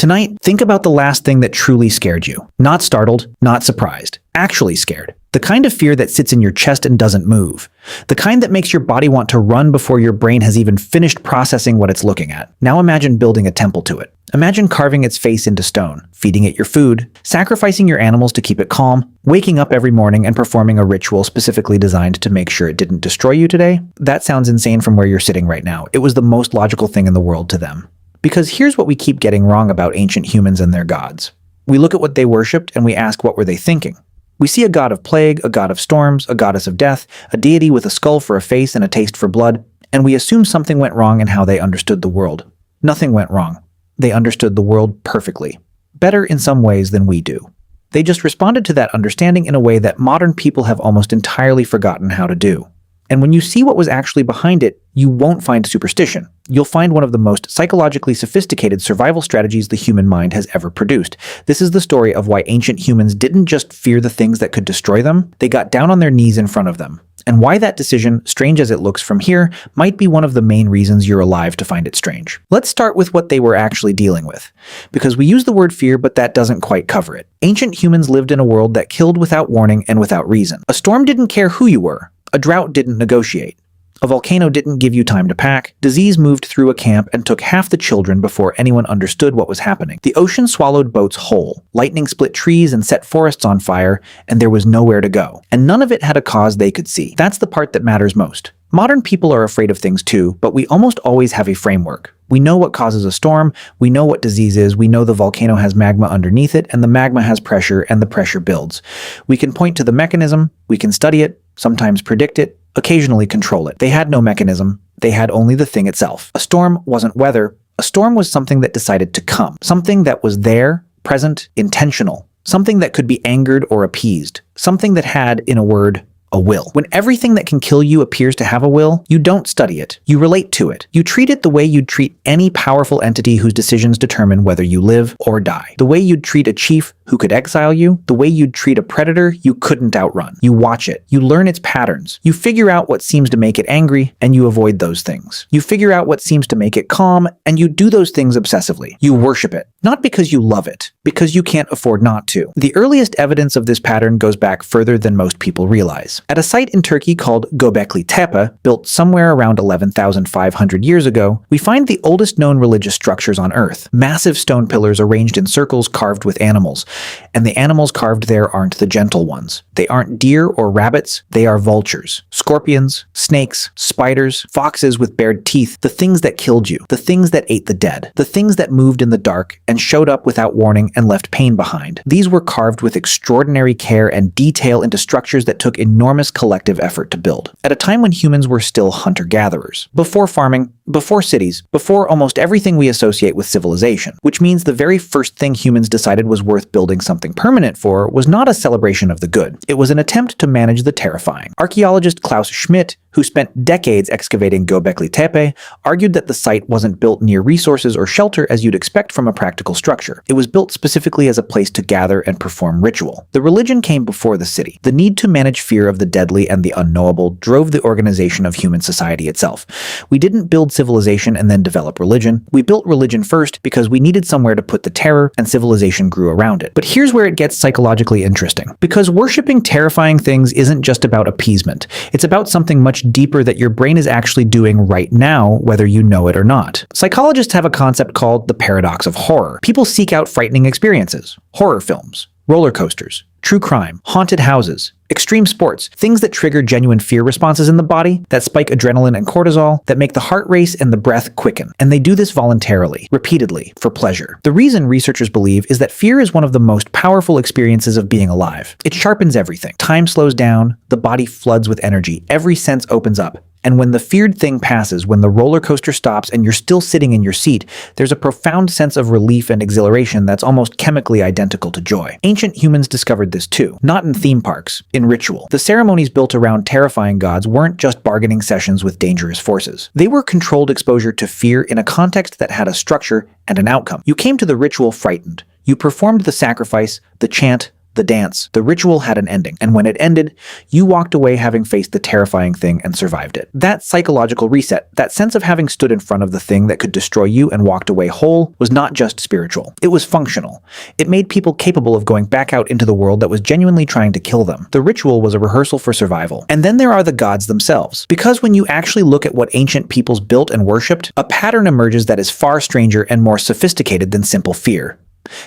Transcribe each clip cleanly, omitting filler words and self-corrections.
Tonight, think about the last thing that truly scared you. Not startled, not surprised, actually scared. The kind of fear that sits in your chest and doesn't move. The kind that makes your body want to run before your brain has even finished processing what it's looking at. Now imagine building a temple to it. Imagine carving its face into stone, feeding it your food, sacrificing your animals to keep it calm, waking up every morning and performing a ritual specifically designed to make sure it didn't destroy you today. That sounds insane from where you're sitting right now. It was the most logical thing in the world to them. Because here's what we keep getting wrong about ancient humans and their gods. We look at what they worshipped and we ask, what were they thinking? We see a god of plague, a god of storms, a goddess of death, a deity with a skull for a face and a taste for blood, and we assume something went wrong in how they understood the world. Nothing went wrong. They understood the world perfectly. Better in some ways than we do. They just responded to that understanding in a way that modern people have almost entirely forgotten how to do. And when you see what was actually behind it, you won't find superstition. You'll find one of the most psychologically sophisticated survival strategies the human mind has ever produced. This is the story of why ancient humans didn't just fear the things that could destroy them, they got down on their knees in front of them. And why that decision, strange as it looks from here, might be one of the main reasons you're alive to find it strange. Let's start with what they were actually dealing with. Because we use the word fear, but that doesn't quite cover it. Ancient humans lived in a world that killed without warning and without reason. A storm didn't care who you were. A drought didn't negotiate. A volcano didn't give you time to pack. Disease moved through a camp and took half the children before anyone understood what was happening. The ocean swallowed boats whole. Lightning split trees and set forests on fire, and there was nowhere to go. And none of it had a cause they could see. That's the part that matters most. Modern people are afraid of things too, but we almost always have a framework. We know what causes a storm, we know what disease is, we know the volcano has magma underneath it, and the magma has pressure, and the pressure builds. We can point to the mechanism, we can study it, sometimes predict it, occasionally control it. They had no mechanism, they had only the thing itself. A storm wasn't weather, a storm was something that decided to come. Something that was there, present, intentional. Something that could be angered or appeased. Something that had, in a word, a will. When everything that can kill you appears to have a will, you don't study it. You relate to it. You treat it the way you'd treat any powerful entity whose decisions determine whether you live or die. The way you'd treat a chief who could exile you, the way you'd treat a predator you couldn't outrun. You watch it. You learn its patterns. You figure out what seems to make it angry, and you avoid those things. You figure out what seems to make it calm, and you do those things obsessively. You worship it. Not because you love it, because you can't afford not to. The earliest evidence of this pattern goes back further than most people realize. At a site in Turkey called Göbekli Tepe, built somewhere around 11,500 years ago, we find the oldest known religious structures on Earth. Massive stone pillars arranged in circles carved with animals. And the animals carved there aren't the gentle ones. They aren't deer or rabbits, they are vultures, scorpions, snakes, spiders, foxes with bared teeth, the things that killed you, the things that ate the dead, the things that moved in the dark and showed up without warning and left pain behind. These were carved with extraordinary care and detail into structures that took enormous collective effort to build. At a time when humans were still hunter-gatherers, before farming, before cities, before almost everything we associate with civilization, which means the very first thing humans decided was worth building something permanent for was not a celebration of the good. It was an attempt to manage the terrifying. Archaeologist Klaus Schmidt, who spent decades excavating Göbekli Tepe, argued that the site wasn't built near resources or shelter as you'd expect from a practical structure. It was built specifically as a place to gather and perform ritual. The religion came before the city. The need to manage fear of the deadly and the unknowable drove the organization of human society itself. We didn't build civilization and then develop religion. We built religion first because we needed somewhere to put the terror, and civilization grew around it. But here's where it gets psychologically interesting. Because worshipping terrifying things isn't just about appeasement. It's about something much deeper that your brain is actually doing right now, whether you know it or not. Psychologists have a concept called the paradox of horror. People seek out frightening experiences. Horror films, roller coasters, true crime, haunted houses, extreme sports, things that trigger genuine fear responses in the body, that spike adrenaline and cortisol, that make the heart race and the breath quicken. And they do this voluntarily, repeatedly, for pleasure. The reason researchers believe is that fear is one of the most powerful experiences of being alive. It sharpens everything. Time slows down, the body floods with energy, every sense opens up. And when the feared thing passes, when the roller coaster stops and you're still sitting in your seat, there's a profound sense of relief and exhilaration that's almost chemically identical to joy. Ancient humans discovered this too, not in theme parks, in ritual. The ceremonies built around terrifying gods weren't just bargaining sessions with dangerous forces. They were controlled exposure to fear in a context that had a structure and an outcome. You came to the ritual frightened. You performed the sacrifice, the chant, the dance, the ritual had an ending, and when it ended, you walked away having faced the terrifying thing and survived it. That psychological reset, that sense of having stood in front of the thing that could destroy you and walked away whole, was not just spiritual. It was functional. It made people capable of going back out into the world that was genuinely trying to kill them. The ritual was a rehearsal for survival. And then there are the gods themselves. Because when you actually look at what ancient peoples built and worshipped, a pattern emerges that is far stranger and more sophisticated than simple fear.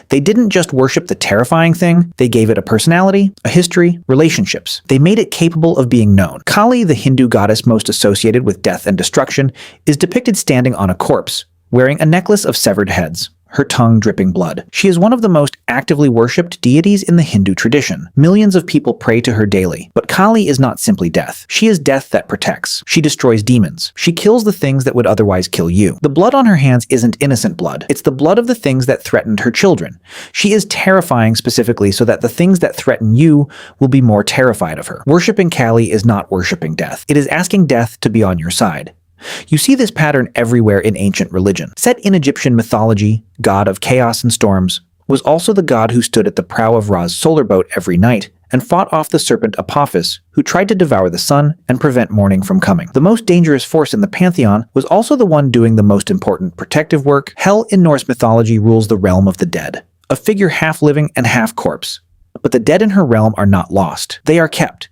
They didn't just worship the terrifying thing, they gave it a personality, a history, relationships. They made it capable of being known. Kali, the Hindu goddess most associated with death and destruction, is depicted standing on a corpse, wearing a necklace of severed heads, her tongue dripping blood. She is one of the most actively worshipped deities in the Hindu tradition. Millions of people pray to her daily. But Kali is not simply death. She is death that protects. She destroys demons. She kills the things that would otherwise kill you. The blood on her hands isn't innocent blood. It's the blood of the things that threatened her children. She is terrifying specifically so that the things that threaten you will be more terrified of her. Worshipping Kali is not worshipping death. It is asking death to be on your side. You see this pattern everywhere in ancient religion. Set in Egyptian mythology, god of chaos and storms, was also the god who stood at the prow of Ra's solar boat every night and fought off the serpent Apophis, who tried to devour the sun and prevent morning from coming. The most dangerous force in the pantheon was also the one doing the most important protective work. Hel in Norse mythology rules the realm of the dead, a figure half living and half corpse. But the dead in her realm are not lost. They are kept.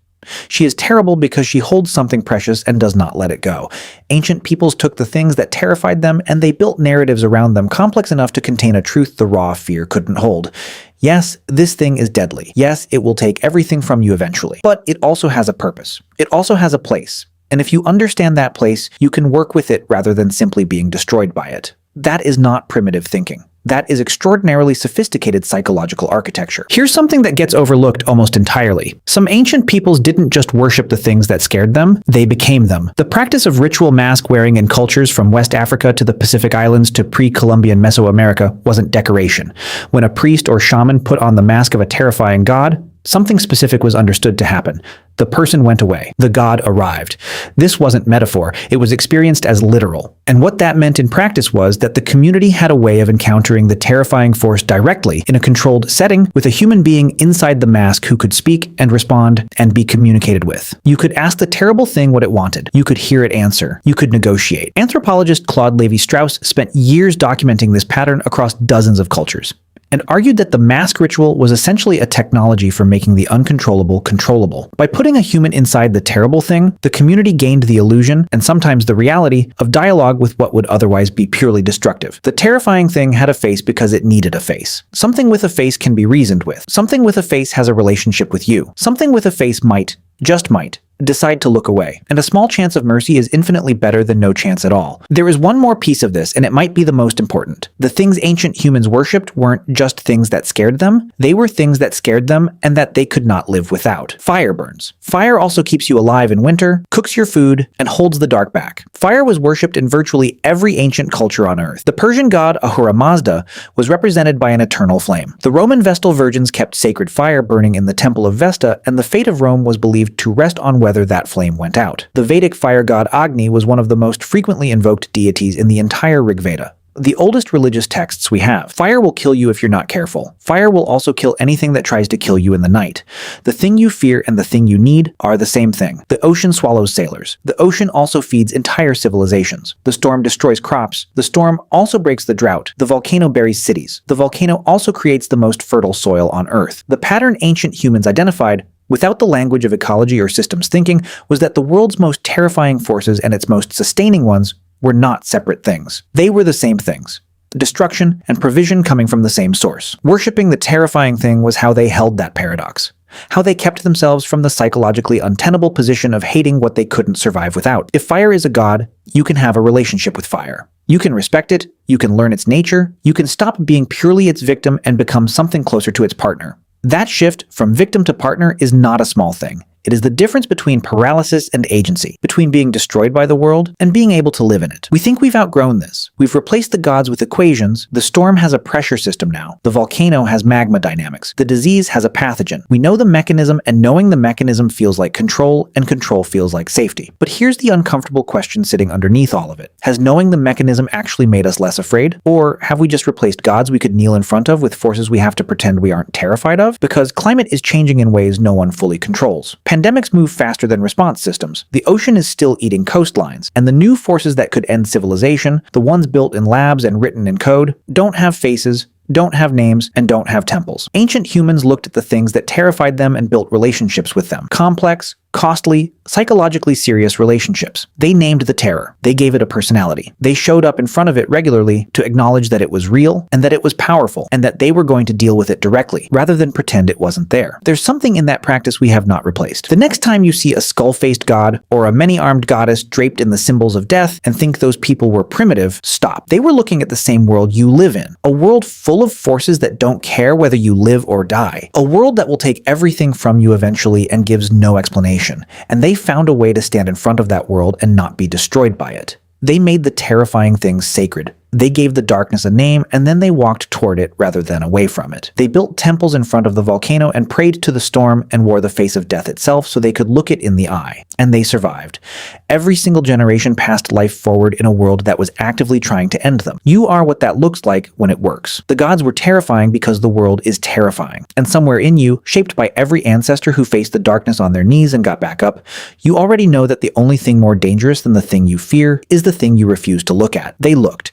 She is terrible because she holds something precious and does not let it go. Ancient peoples took the things that terrified them and they built narratives around them complex enough to contain a truth the raw fear couldn't hold. Yes, this thing is deadly. Yes, it will take everything from you eventually. But it also has a purpose. It also has a place. And if you understand that place, you can work with it rather than simply being destroyed by it. That is not primitive thinking. That is extraordinarily sophisticated psychological architecture. Here's something that gets overlooked almost entirely. Some ancient peoples didn't just worship the things that scared them, they became them. The practice of ritual mask wearing in cultures from West Africa to the Pacific Islands to pre-Columbian Mesoamerica wasn't decoration. When a priest or shaman put on the mask of a terrifying god, something specific was understood to happen. The person went away. The god arrived. This wasn't metaphor. It was experienced as literal. And what that meant in practice was that the community had a way of encountering the terrifying force directly in a controlled setting with a human being inside the mask who could speak and respond and be communicated with. You could ask the terrible thing what it wanted. You could hear it answer. You could negotiate. Anthropologist Claude Lévi-Strauss spent years documenting this pattern across dozens of cultures, and argued that the mask ritual was essentially a technology for making the uncontrollable controllable. By putting a human inside the terrible thing, the community gained the illusion, and sometimes the reality, of dialogue with what would otherwise be purely destructive. The terrifying thing had a face because it needed a face. Something with a face can be reasoned with. Something with a face has a relationship with you. Something with a face might, just might, decide to look away. And a small chance of mercy is infinitely better than no chance at all. There is one more piece of this, and it might be the most important. The things ancient humans worshipped weren't just things that scared them. They were things that scared them and that they could not live without. Fire burns. Fire also keeps you alive in winter, cooks your food, and holds the dark back. Fire was worshipped in virtually every ancient culture on Earth. The Persian god Ahura Mazda was represented by an eternal flame. The Roman Vestal virgins kept sacred fire burning in the Temple of Vesta, and the fate of Rome was believed to rest on whether that flame went out. The Vedic fire god Agni was one of the most frequently invoked deities in the entire Rig Veda, the oldest religious texts we have. Fire will kill you if you're not careful. Fire will also kill anything that tries to kill you in the night. The thing you fear and the thing you need are the same thing. The ocean swallows sailors. The ocean also feeds entire civilizations. The storm destroys crops. The storm also breaks the drought. The volcano buries cities. The volcano also creates the most fertile soil on Earth. The pattern ancient humans identified, without the language of ecology or systems thinking, was that the world's most terrifying forces and its most sustaining ones were not separate things. They were the same things. Destruction and provision coming from the same source. Worshipping the terrifying thing was how they held that paradox. How they kept themselves from the psychologically untenable position of hating what they couldn't survive without. If fire is a god, you can have a relationship with fire. You can respect it, you can learn its nature, you can stop being purely its victim and become something closer to its partner. That shift from victim to partner is not a small thing. It is the difference between paralysis and agency, between being destroyed by the world and being able to live in it. We think we've outgrown this. We've replaced the gods with equations. The storm has a pressure system now. The volcano has magma dynamics. The disease has a pathogen. We know the mechanism, and knowing the mechanism feels like control, and control feels like safety. But here's the uncomfortable question sitting underneath all of it. Has knowing the mechanism actually made us less afraid? Or have we just replaced gods we could kneel in front of with forces we have to pretend we aren't terrified of? Because climate is changing in ways no one fully controls. Pandemics move faster than response systems. The ocean is still eating coastlines, and the new forces that could end civilization, the ones built in labs and written in code, don't have faces, don't have names, and don't have temples. Ancient humans looked at the things that terrified them and built relationships with them. Complex, costly, psychologically serious relationships. They named the terror. They gave it a personality. They showed up in front of it regularly to acknowledge that it was real and that it was powerful and that they were going to deal with it directly, rather than pretend it wasn't there. There's something in that practice we have not replaced. The next time you see a skull-faced god or a many-armed goddess draped in the symbols of death and think those people were primitive, stop. They were looking at the same world you live in. A world full of forces that don't care whether you live or die. A world that will take everything from you eventually and gives no explanation. And they found a way to stand in front of that world and not be destroyed by it. They made the terrifying things sacred. They gave the darkness a name, and then they walked toward it rather than away from it. They built temples in front of the volcano and prayed to the storm and wore the face of death itself so they could look it in the eye. And they survived. Every single generation passed life forward in a world that was actively trying to end them. You are what that looks like when it works. The gods were terrifying because the world is terrifying. And somewhere in you, shaped by every ancestor who faced the darkness on their knees and got back up, you already know that the only thing more dangerous than the thing you fear is the thing you refuse to look at. They looked.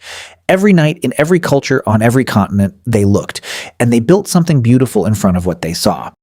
Every night, in every culture, on every continent, they looked. And they built something beautiful in front of what they saw.